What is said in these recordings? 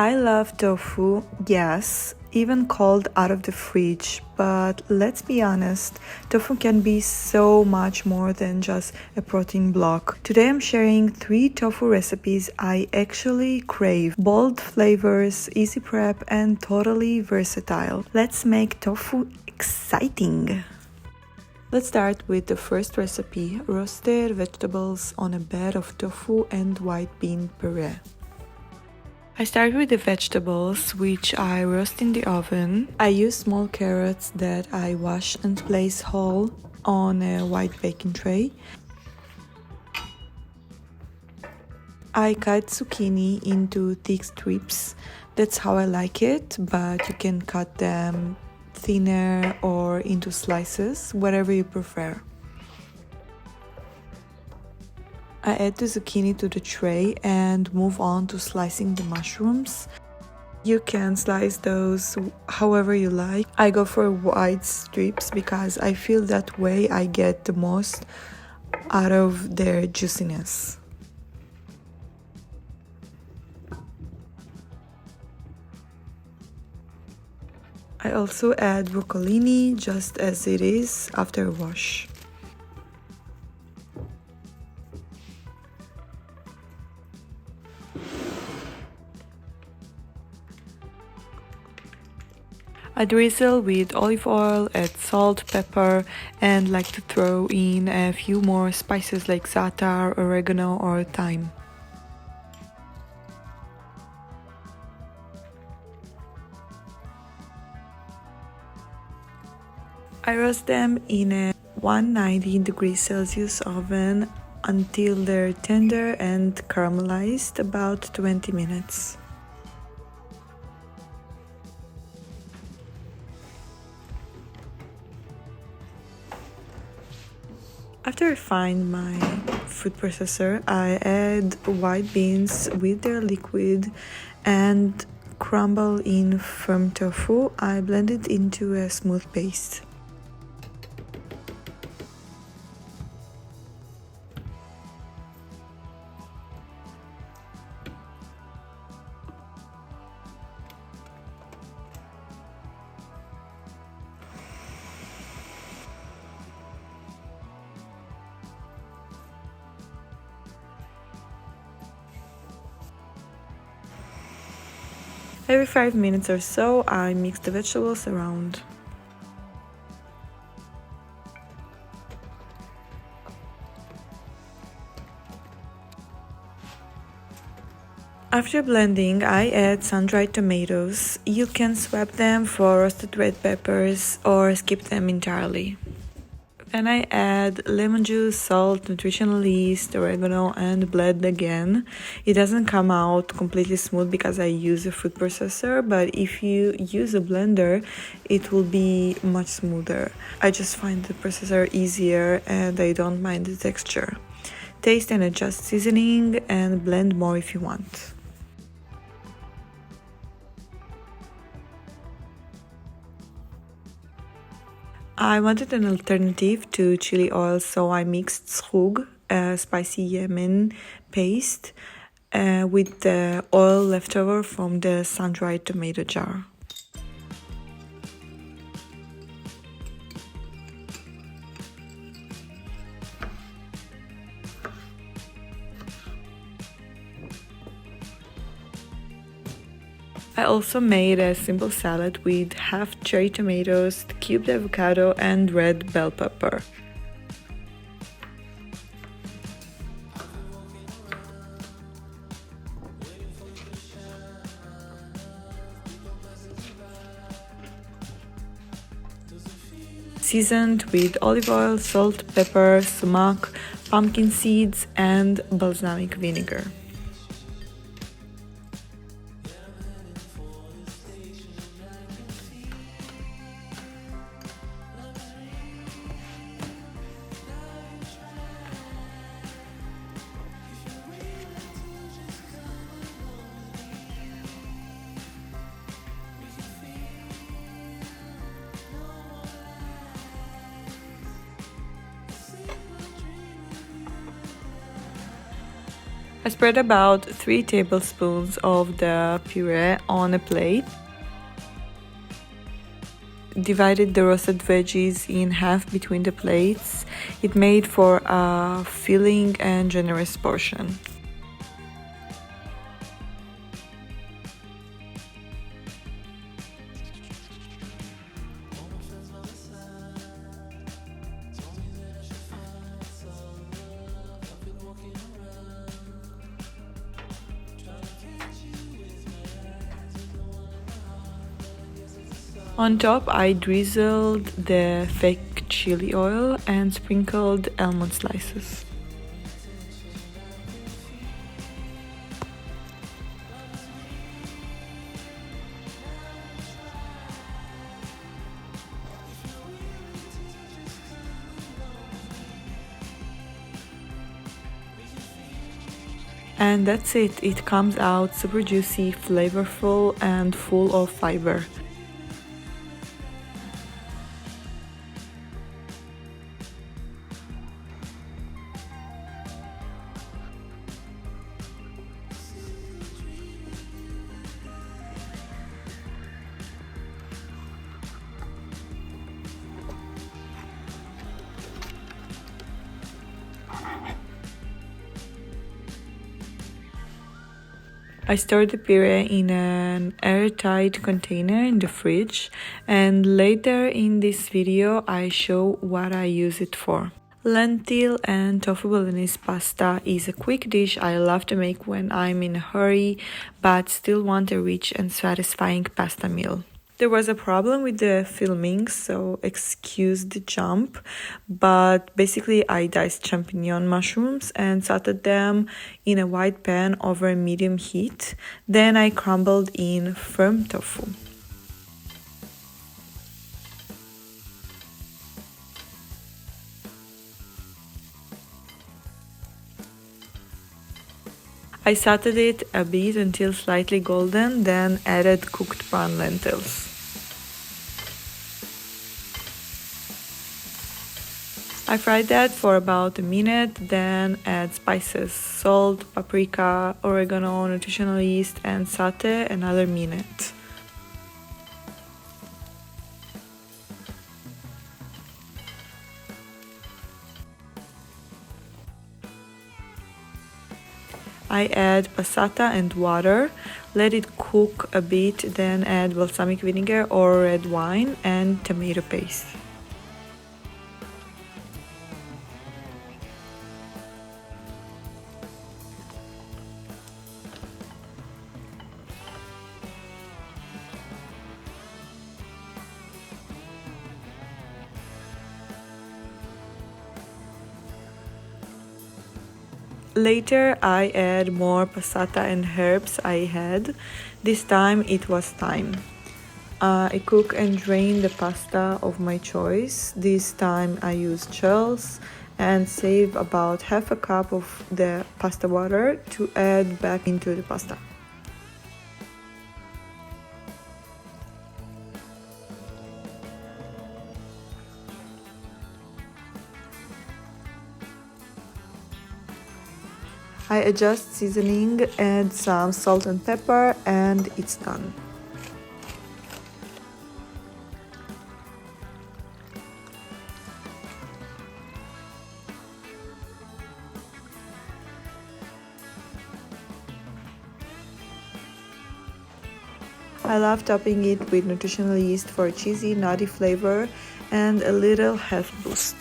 I love tofu, yes, even cold out of the fridge, but let's be honest, tofu can be so much more than just a protein block. Today I'm sharing 3 tofu recipes I actually crave. Bold flavors, easy prep, and totally versatile. Let's make tofu exciting! Let's start with the first recipe, roasted vegetables on a bed of tofu and white bean puree. I start with the vegetables, which I roast in the oven. I use small carrots that I wash and place whole on a white baking tray. I cut zucchini into thick strips. That's how I like it, but you can cut them thinner or into slices, whatever you prefer. I add the zucchini to the tray and move on to slicing the mushrooms. You can slice those however you like. I go for wide strips because I feel that way I get the most out of their juiciness. I also add broccolini just as it is after a wash. I drizzle with olive oil, add salt, pepper, and like to throw in a few more spices like za'atar, oregano, or thyme. I roast them in a 190 degrees Celsius oven until they're tender and caramelized, about 20 minutes. After I find my food processor, I add white beans with their liquid and crumble in firm tofu. I blend it into a smooth paste. Every 5 minutes or so, I mix the vegetables around. After blending, I add sun-dried tomatoes. You can swap them for roasted red peppers or skip them entirely. Then I add lemon juice, salt, nutritional yeast, oregano, and blend again. It doesn't come out completely smooth because I use a food processor, but if you use a blender, it will be much smoother. I just find the processor easier and I don't mind the texture. Taste and adjust seasoning and blend more if you want. I wanted an alternative to chili oil, so I mixed zhug, a spicy Yemen paste, with the oil leftover from the sun-dried tomato jar. I also made a simple salad with half cherry tomatoes, cubed avocado, and red bell pepper. Seasoned with olive oil, salt, pepper, sumac, pumpkin seeds, and balsamic vinegar. I spread about 3 tablespoons of the puree on a plate. Divided the roasted veggies in half between the plates. It made for a filling and generous portion. On top, I drizzled the fake chili oil and sprinkled almond slices. And that's it. It comes out super juicy, flavorful, and full of fiber. I stored the puree in an airtight container in the fridge, and later in this video I show what I use it for. Lentil and tofu bolognese pasta is a quick dish I love to make when I'm in a hurry but still want a rich and satisfying pasta meal. There was a problem with the filming, so excuse the jump, but basically I diced champignon mushrooms and sauteed them in a wide pan over medium heat. Then I crumbled in firm tofu. I sauteed it a bit until slightly golden, then added cooked brown lentils. I fried that for about a minute, then add spices, salt, paprika, oregano, nutritional yeast, and saute another minute. I add passata and water, let it cook a bit, then add balsamic vinegar or red wine and tomato paste. Later, I add more passata and herbs I had. This time it was thyme. I cook and drain the pasta of my choice. This time I use shells and save about half a cup of the pasta water to add back into the pasta. I adjust seasoning, add some salt and pepper, and it's done. I love topping it with nutritional yeast for a cheesy, nutty flavor and a little health boost.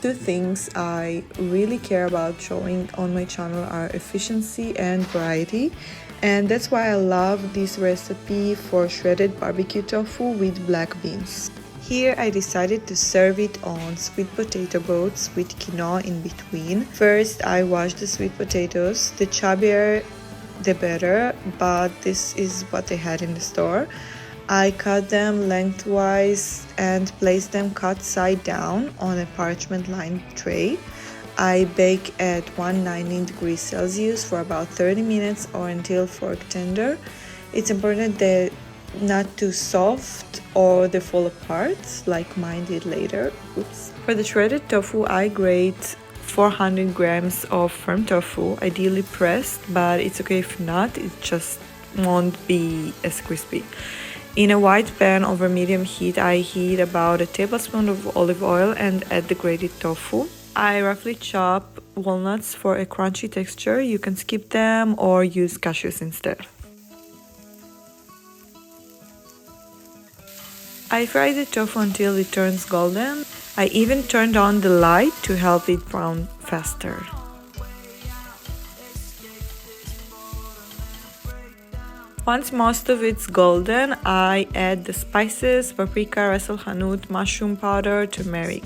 Two things I really care about showing on my channel are efficiency and variety, and that's why I love this recipe for shredded barbecue tofu with black beans. Here I decided to serve it on sweet potato boats with quinoa in between. First I washed the sweet potatoes. The chubbier the better, but this is what they had in the store. I cut them lengthwise and placed them cut side down on a parchment lined tray. I bake at 190 degrees Celsius for about 30 minutes or until fork tender. It's important that not too soft or they fall apart like mine did later. Oops. For the shredded tofu, I grate 400 grams of firm tofu, ideally pressed, but it's okay if not, it just won't be as crispy. In a wide pan over medium heat, I heat about a tablespoon of olive oil and add the grated tofu. I roughly chop walnuts for a crunchy texture. You can skip them or use cashews instead. I fry the tofu until it turns golden. I even turned on the light to help it brown faster. Once most of it's golden, I add the spices, paprika, ras el hanout, mushroom powder, turmeric.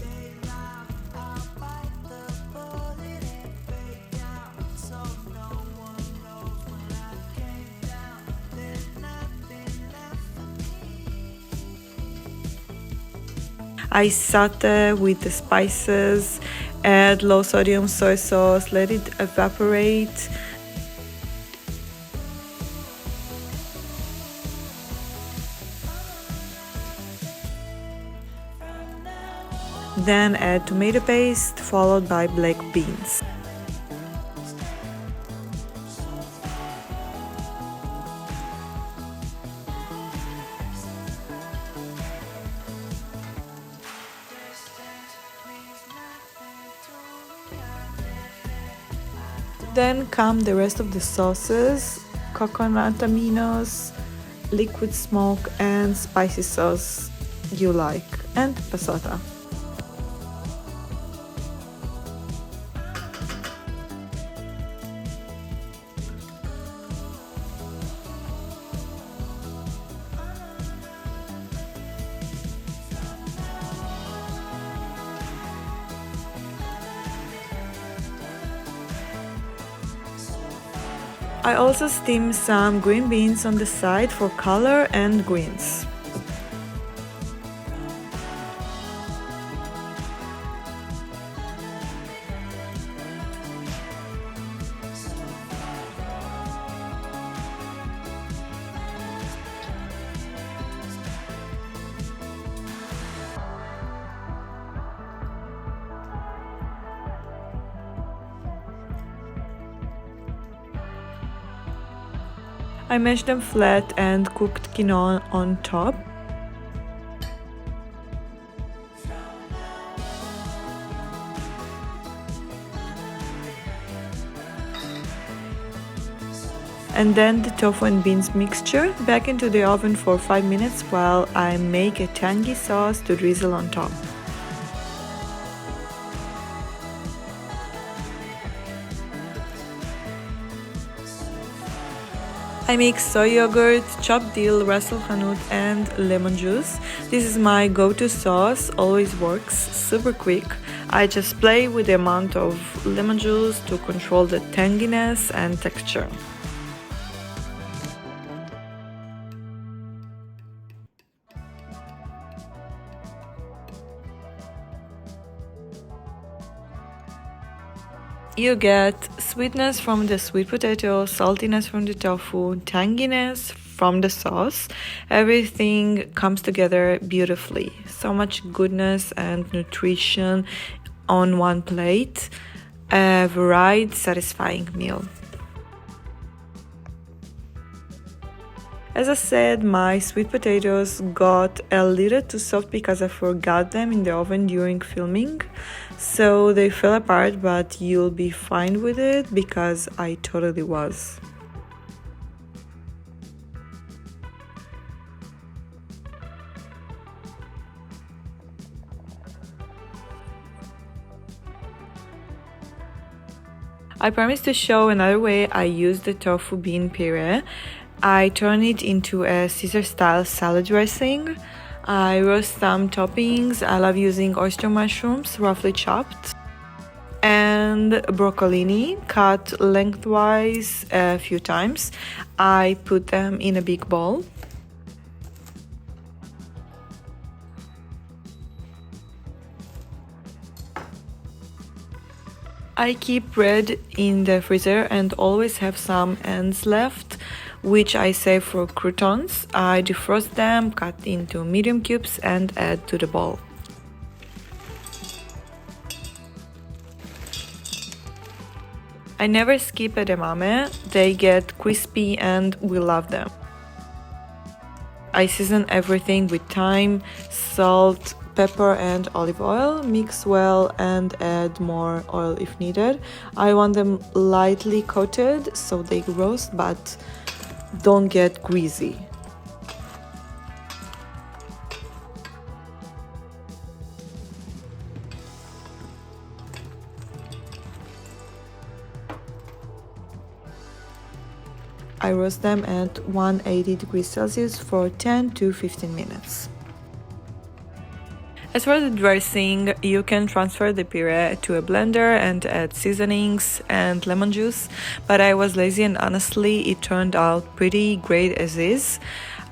I saute with the spices, add low sodium soy sauce, let it evaporate. Then add tomato paste followed by black beans. Then come the rest of the sauces, coconut aminos, liquid smoke and spicy sauce you like, and passata. I also steam some green beans on the side for color and greens. I mashed them flat and cooked quinoa on top. And then the tofu and beans mixture back into the oven for 5 minutes while I make a tangy sauce to drizzle on top. I make soy yogurt, chopped dill, ras el hanout and lemon juice. This is my go-to sauce, always works, super quick. I just play with the amount of lemon juice to control the tanginess and texture. You get sweetness from the sweet potato, saltiness from the tofu, tanginess from the sauce. Everything comes together beautifully. So much goodness and nutrition on one plate. A varied, satisfying meal. As I said, my sweet potatoes got a little too soft because I forgot them in the oven during filming. So they fell apart, but you'll be fine with it because I totally was. I promised to show another way I use the tofu bean puree. I turn it into a Caesar-style salad dressing. I roast some toppings. I love using oyster mushrooms, roughly chopped, and broccolini, cut lengthwise a few times. I put them in a big bowl. I keep bread in the freezer and always have some ends left, which I save for croutons. I defrost them, cut into medium cubes and add to the bowl. I never skip edamame, they get crispy and we love them. I season everything with thyme, salt, pepper and olive oil, mix well and add more oil if needed. I want them lightly coated so they roast but don't get greasy. I roast them at 180 degrees Celsius for 10 to 15 minutes. As for the dressing, you can transfer the puree to a blender and add seasonings and lemon juice, but I was lazy and honestly it turned out pretty great as is.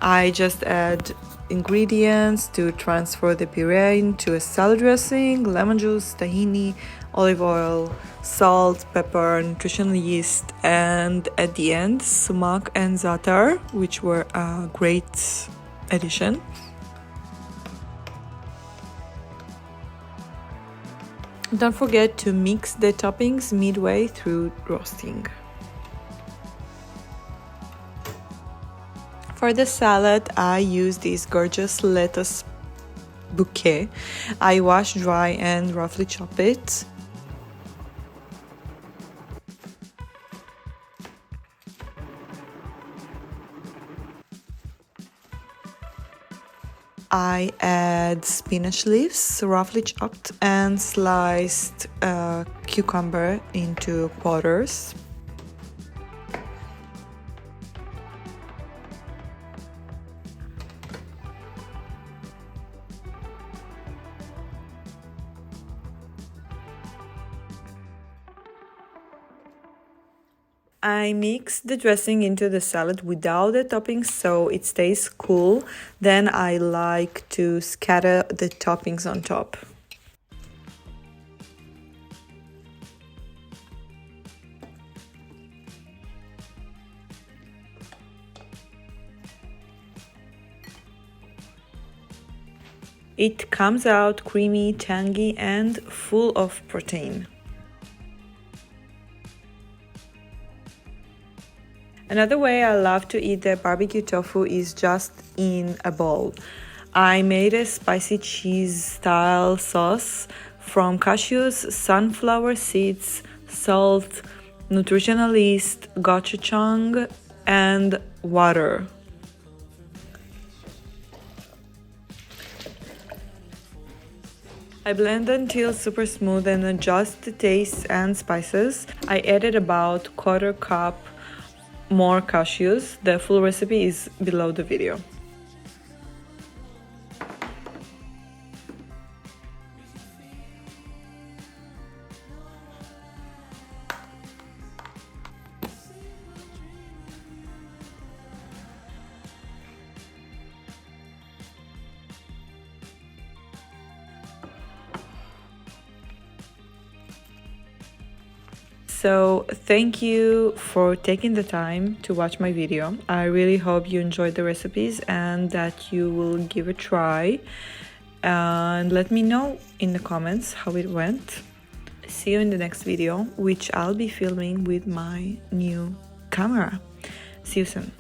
I just add ingredients to transfer the puree into a salad dressing, lemon juice, tahini, olive oil, salt, pepper, nutritional yeast, and at the end, sumac and za'atar, which were a great addition. Don't forget to mix the toppings midway through roasting. For the salad, I use this gorgeous lettuce bouquet. I wash dry and roughly chop it. I add spinach leaves, roughly chopped, and sliced cucumber into quarters. I mix the dressing into the salad without the toppings so it stays cool. Then I like to scatter the toppings on top. It comes out creamy, tangy, and full of protein. Another way I love to eat the barbecue tofu is just in a bowl. I made a spicy cheese style sauce from cashews, sunflower seeds, salt, nutritional yeast, gochujang, and water. I blend until super smooth and adjust the taste and spices. I added about 1/4 cup more cashews. The full recipe is below the video. So thank you for taking the time to watch my video. I really hope you enjoyed the recipes and that you will give a try. And let me know in the comments how it went. See you in the next video, which I'll be filming with my new camera. See you soon.